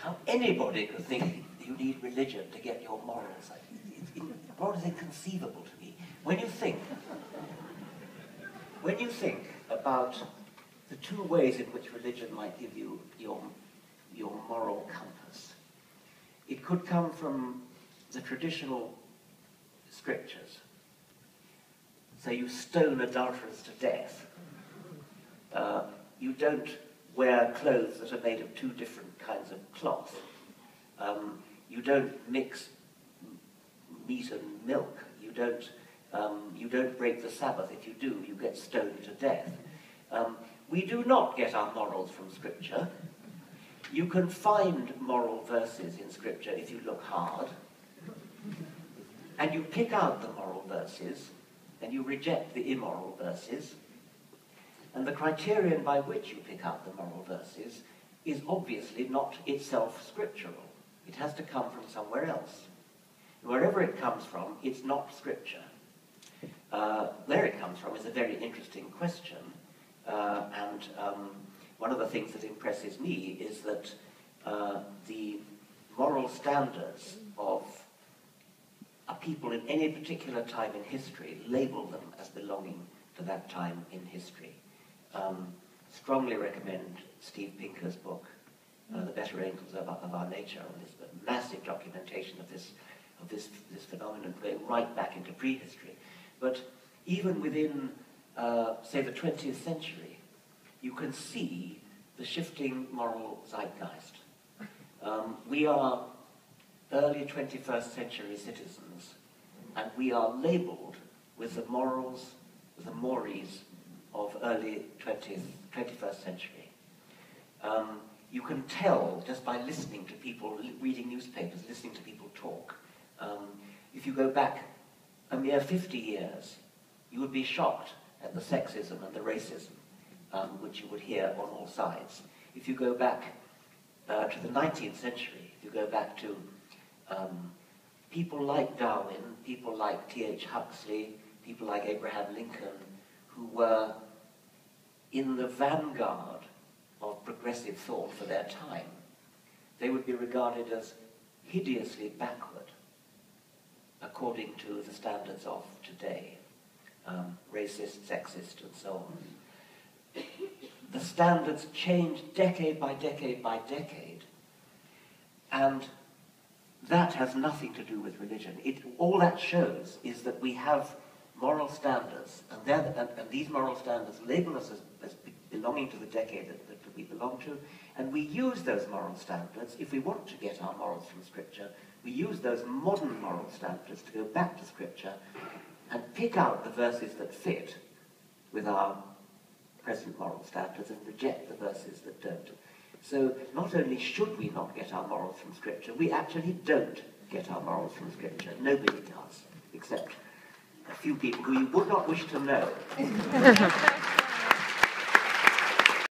how anybody could think you need religion to get your morals. Morals is inconceivable to me. When you think about the two ways in which religion might give you your moral compass, it could come from the traditional scriptures. So you stone adulterers to death. You don't wear clothes that are made of two different kinds of cloth. You don't mix meat and milk. You don't break the Sabbath. If you do, you get stoned to death. We do not get our morals from Scripture. You can find moral verses in Scripture if you look hard. And you pick out the moral verses, and you reject the immoral verses. And the criterion by which you pick out the moral verses is obviously not itself scriptural. It has to come from somewhere else. Wherever it comes from, it's not Scripture. Where it comes from is a very interesting question. One of the things that impresses me is that the moral standards of a people in any particular time in history label them as belonging to that time in history. Strongly recommend Steve Pinker's book, The Better Angels of Our Nature, on this massive documentation of this phenomenon going right back into prehistory. But even within, say, the 20th century, you can see the shifting moral zeitgeist. We are early 21st century citizens, and we are labelled with the morals, the mores of early 21st century. You can tell just by listening to people, reading newspapers, listening to people talk. If you go back a mere 50 years, you would be shocked at the sexism and the racism which you would hear on all sides. If you go back to the 19th century, if you go back to people like Darwin, people like T.H. Huxley, people like Abraham Lincoln, who were in the vanguard of progressive thought for their time, they would be regarded as hideously backward according to the standards of today, racist, sexist, and so on. The standards change decade by decade by decade, and that has nothing to do with religion. All that shows is that we have moral standards, and these moral standards label us as belonging to the decade that we belong to, and we use those moral standards, if we want to get our morals from Scripture, we use those modern moral standards to go back to Scripture and pick out the verses that fit with our present moral standards and reject the verses that don't. So not only should we not get our morals from Scripture, we actually don't get our morals from Scripture. Nobody does, except a few people who you would not wish to know.